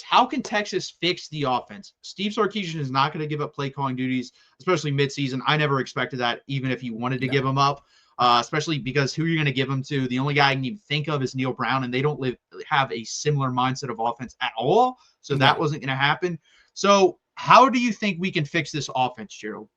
how can Texas fix the offense? Steve Sarkisian is not going to give up play calling duties, especially midseason. I never expected that, even if he wanted to give them up, especially because who you're going to give them to? The only guy I can even think of is Neil Brown, and they don't have a similar mindset of offense at all. So that wasn't going to happen. So how do you think we can fix this offense, Gerald?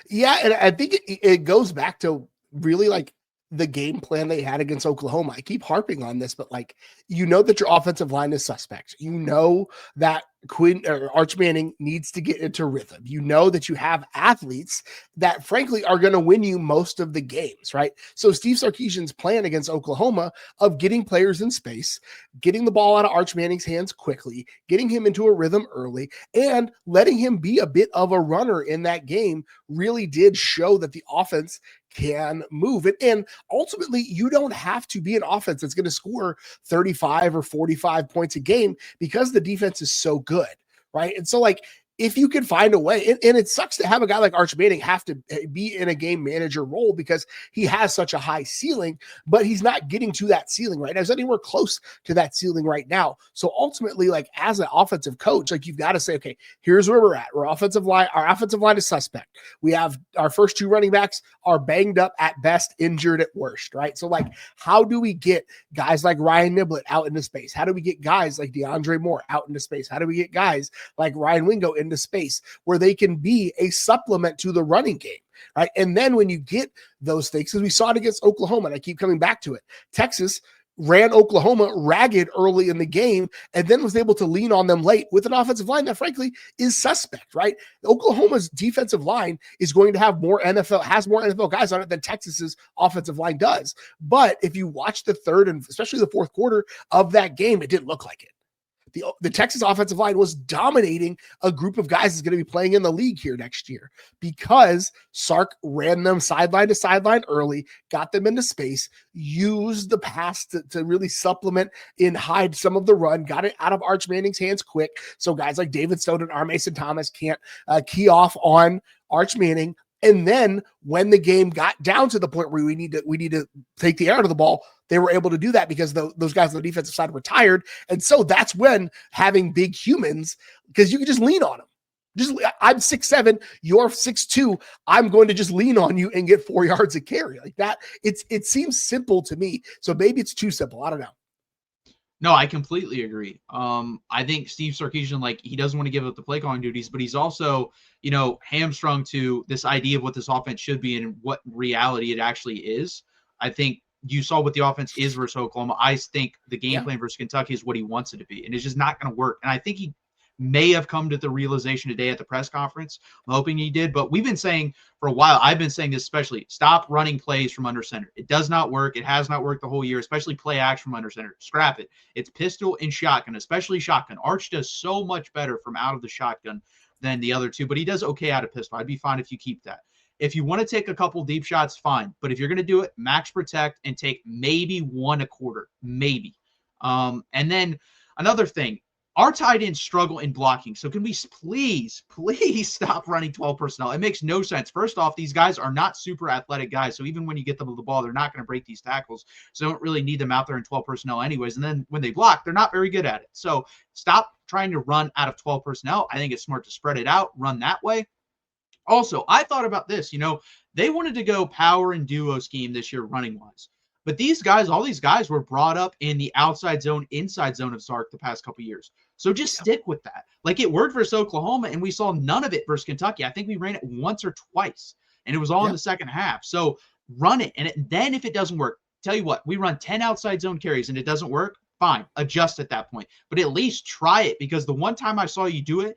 Yeah, and I think it goes back to really like the game plan they had against Oklahoma. I keep harping on this, but like, you know that your offensive line is suspect. You know that Quinn or Arch Manning needs to get into rhythm. You know that you have athletes that frankly are going to win you most of the games, right? So Steve Sarkisian's plan against Oklahoma of getting players in space, getting the ball out of Arch Manning's hands quickly, getting him into a rhythm early, and letting him be a bit of a runner in that game really did show that the offense can move it. And ultimately, you don't have to be an offense that's going to score 35 or 45 points a game because the defense is so good, right? And so, like, if you can find a way, and it sucks to have a guy like Arch Manning have to be in a game manager role because he has such a high ceiling, but he's not getting to that ceiling right now. He's anywhere close to that ceiling right now. So ultimately, like as an offensive coach, like you've got to say, okay, here's where we're at. Our offensive line is suspect. We have our first two running backs are banged up at best, injured at worst, right? So like, how do we get guys like Ryan Niblett out into space? How do we get guys like DeAndre Moore out into space? How do we get guys like Ryan Wingo into space where they can be a supplement to the running game, right? And then when you get those things, because we saw it against Oklahoma, and I keep coming back to it, Texas ran Oklahoma ragged early in the game and then was able to lean on them late with an offensive line that frankly is suspect, right? Oklahoma's defensive line is going to have more NFL guys on it than Texas's offensive line does. But if you watch the third and especially the fourth quarter of that game, it didn't look like it. The Texas offensive line was dominating a group of guys that's going to be playing in the league here next year because Sark ran them sideline to sideline early, got them into space, used the pass to really supplement and hide some of the run, got it out of Arch Manning's hands quick. So guys like David Stone and R. Mason Thomas can't key off on Arch Manning. And then when the game got down to the point where we need to take the air out of the ball, they were able to do that because those guys on the defensive side were tired. And so that's when having big humans, because you can just lean on them. I'm 6'7", you're 6'2". I'm going to just lean on you and get 4 yards of carry like that. It seems simple to me. So maybe it's too simple. I don't know. No, I completely agree. I think Steve Sarkisian, like, he doesn't want to give up the play calling duties, but he's also, hamstrung to this idea of what this offense should be and what reality it actually is. I think you saw what the offense is versus Oklahoma. I think the game plan versus Kentucky is what he wants it to be, and it's just not going to work. And I think he may have come to the realization today at the press conference. I'm hoping he did, but we've been saying for a while, I've been saying this especially, stop running plays from under center. It does not work. It has not worked the whole year, especially play action from under center. Scrap it. It's pistol and shotgun, especially shotgun. Arch does so much better from out of the shotgun than the other two, but he does okay out of pistol. I'd be fine if you keep that. If you want to take a couple deep shots, fine. But if you're going to do it, max protect and take maybe one a quarter, maybe. And then another thing, our tight ends struggle in blocking. So can we please stop running 12 personnel? It makes no sense. First off, these guys are not super athletic guys. So even when you get them the ball, they're not going to break these tackles. So don't really need them out there in 12 personnel anyways. And then when they block, they're not very good at it. So stop trying to run out of 12 personnel. I think it's smart to spread it out, run that way. Also, I thought about this, they wanted to go power and duo scheme this year running wise. But all these guys were brought up in the outside zone, inside zone of Sark the past couple years. So just stick with that. Like it worked versus Oklahoma, and we saw none of it versus Kentucky. I think we ran it once or twice, and it was all in the second half. So run it. And then if it doesn't work, tell you what, we run 10 outside zone carries and it doesn't work, fine, adjust at that point. But at least try it, because the one time I saw you do it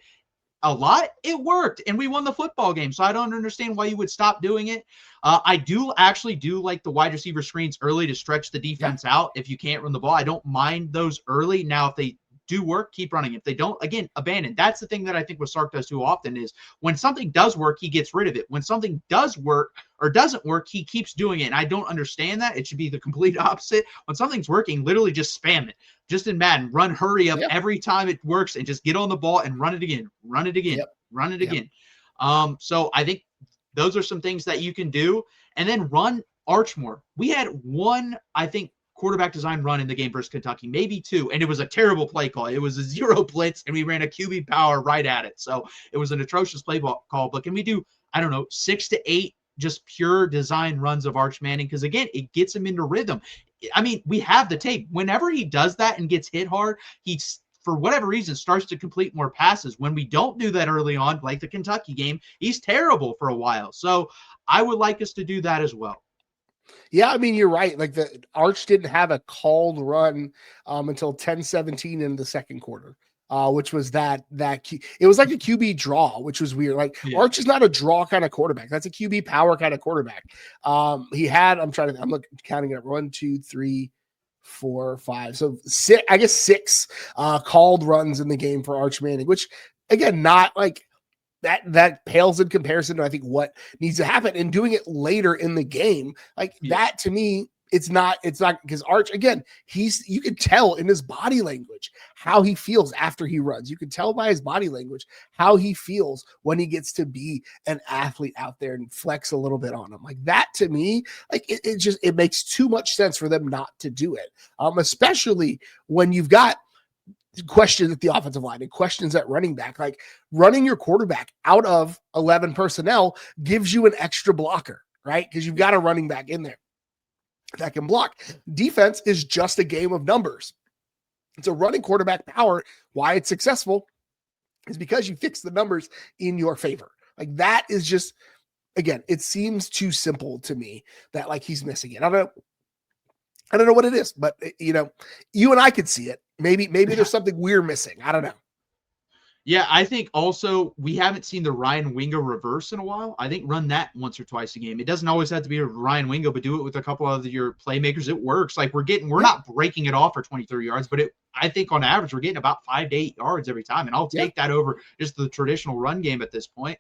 a lot, it worked, and we won the football game. So I don't understand why you would stop doing it. I do like the wide receiver screens early to stretch the defense out if you can't run the ball. I don't mind those early. Now, if they do work, keep running. If they don't, again, abandon. That's the thing that I think what Sark does too often is when something does work, he gets rid of it. When something does work or doesn't work, he keeps doing it. And I don't understand that. It should be the complete opposite. When something's working, literally just spam it. Just in Madden, run hurry up every time it works and just get on the ball and run it again, run it again. So I think those are some things that you can do. And then run Arch more. We had one, I think, quarterback design run in the game versus Kentucky, maybe 2, and it was a terrible play call. It was a 0 blitz, and we ran a QB power right at it. So it was an atrocious play call. But can we do, I don't know, 6 to 8 just pure design runs of Arch Manning? Because again, it gets him into rhythm. I mean, we have the tape. Whenever he does that and gets hit hard, he's, for whatever reason, starts to complete more passes. When we don't do that early on, like the Kentucky game, he's terrible for a while. So I would like us to do that as well. Yeah, I mean, you're right. Like the Arch didn't have a called run until 10-17 in the second quarter, which was it was like a QB draw, which was weird. Like Arch is not a draw kind of quarterback. That's a QB power kind of quarterback. I'm counting it up. 1, 2, 3, 4, 5. So 6, I guess 6 called runs in the game for Arch Manning, which again, not like that pales in comparison to, I think, what needs to happen, and doing it later in the game. Like that to me, it's not because Arch, again, you could tell in his body language how he feels after he runs. You can tell by his body language how he feels when he gets to be an athlete out there and flex a little bit on him. Like that to me, like it makes too much sense for them not to do it. Especially when you've got questions at the offensive line and questions at running back. Like running your quarterback out of 11 personnel gives you an extra blocker, right? Because you've got a running back in there that can block. Defense is just a game of numbers. It's a running quarterback power. Why it's successful is because you fix the numbers in your favor. Like that is just, again, it seems too simple to me that like he's missing it. I don't know what it is, but you and I could see it. Maybe there's something we're missing. I don't know. Yeah, I think also we haven't seen the Ryan Wingo reverse in a while. I think run that once or twice a game. It doesn't always have to be a Ryan Wingo, but do it with a couple of your playmakers. It works. Like we're not breaking it off for 23 yards, but I think on average we're getting about 5 to 8 yards every time, and I'll take that over just the traditional run game at this point.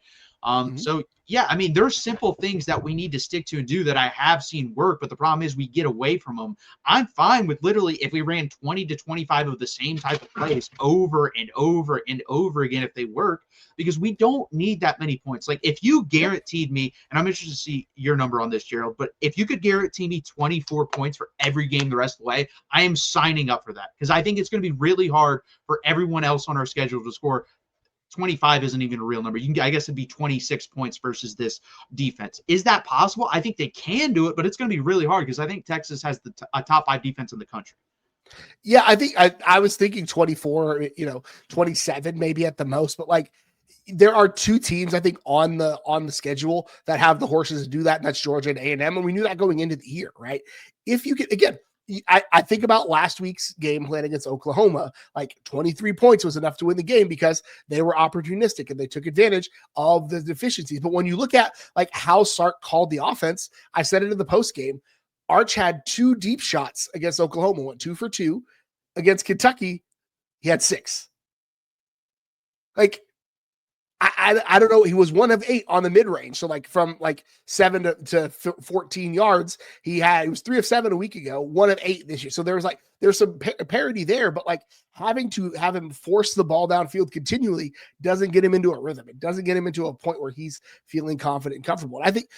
So yeah, I mean, there's simple things that we need to stick to and do that I have seen work, but the problem is we get away from them. I'm fine with literally if we ran 20 to 25 of the same type of plays over and over and over again if they work, because we don't need that many points. Like if you guaranteed me, and I'm interested to see your number on this, Gerald, but if you could guarantee me 24 points for every game the rest of the way, I am signing up for that, because I think it's going to be really hard for everyone else on our schedule to score. 25 isn't even a real number. I guess it'd be 26 points versus this defense. Is that possible? I think they can do it, but it's going to be really hard because I think Texas has a top 5 defense in the country. Yeah, I think I was thinking 24, 27 maybe at the most, but like there are 2 teams I think on the schedule that have the horses to do that, and that's Georgia and A&M, and we knew that going into the year, right? If you could, again, I think about last week's game plan against Oklahoma, like 23 points was enough to win the game because they were opportunistic and they took advantage of the deficiencies. But when you look at like how Sark called the offense, I said it in the post game, Arch had 2 deep shots against Oklahoma, went 2 for 2. Against Kentucky, he had 6. Like, I don't know. He was 1 of 8 on the mid range. So like from like 7 to 14 yards, he was 3 of 7 a week ago, 1 of 8 this year. So there's some parity there, but like having to have him force the ball downfield continually doesn't get him into a rhythm. It doesn't get him into a point where he's feeling confident and comfortable. And I think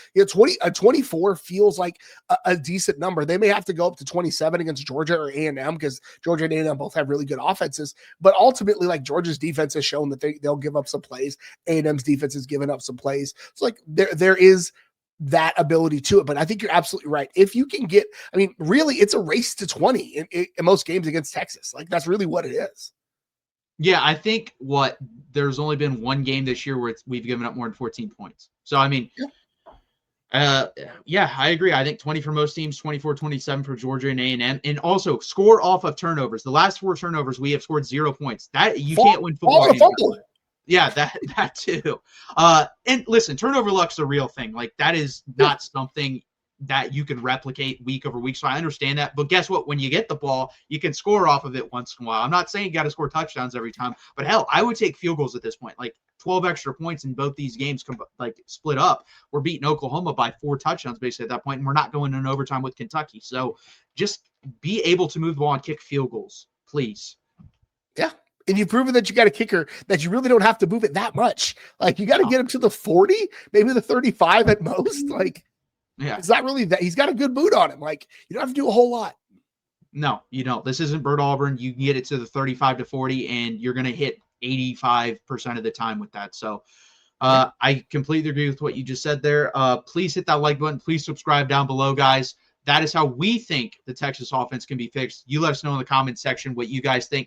24 feels like a decent number. They may have to go up to 27 against Georgia or A&M because Georgia and A&M both have really good offenses. But ultimately, like Georgia's defense has shown that they'll give up some plays. A&M's defense has given up some plays. So like there is that ability to it. But I think you're absolutely right. If you can get, I mean, really, it's a race to 20 in most games against Texas. Like that's really what it is. Yeah, I think there's only been 1 game this year where we've given up more than 14 points. So, I mean, yeah, I agree. I think 20 for most teams, 24, 27 for Georgia and A&M. And also score off of turnovers. The last 4 turnovers, we have scored 0 points. That you can't win football games. Yeah, that too. And listen, turnover luck's a real thing. Like that is not something that you can replicate week over week. So I understand that. But guess what? When you get the ball, you can score off of it once in a while. I'm not saying you got to score touchdowns every time, but hell, I would take field goals at this point. Like 12 extra points in both these games like split up. We're beating Oklahoma by 4 touchdowns basically at that point, and we're not going in overtime with Kentucky. So just be able to move the ball and kick field goals, please. Yeah. And you've proven that you got a kicker that you really don't have to move it that much. Like you got to get him to the 40, maybe the 35 at most. Like, yeah, it's not really that. He's got a good boot on him. Like you don't have to do a whole lot. No, you don't. This isn't Burt Auburn. You can get it to the 35 to 40, and you're going to hit 85% of the time with that. So I completely agree with what you just said there. Please hit that like button. Please subscribe down below, guys. That is how we think the Texas offense can be fixed. You let us know in the comment section what you guys think.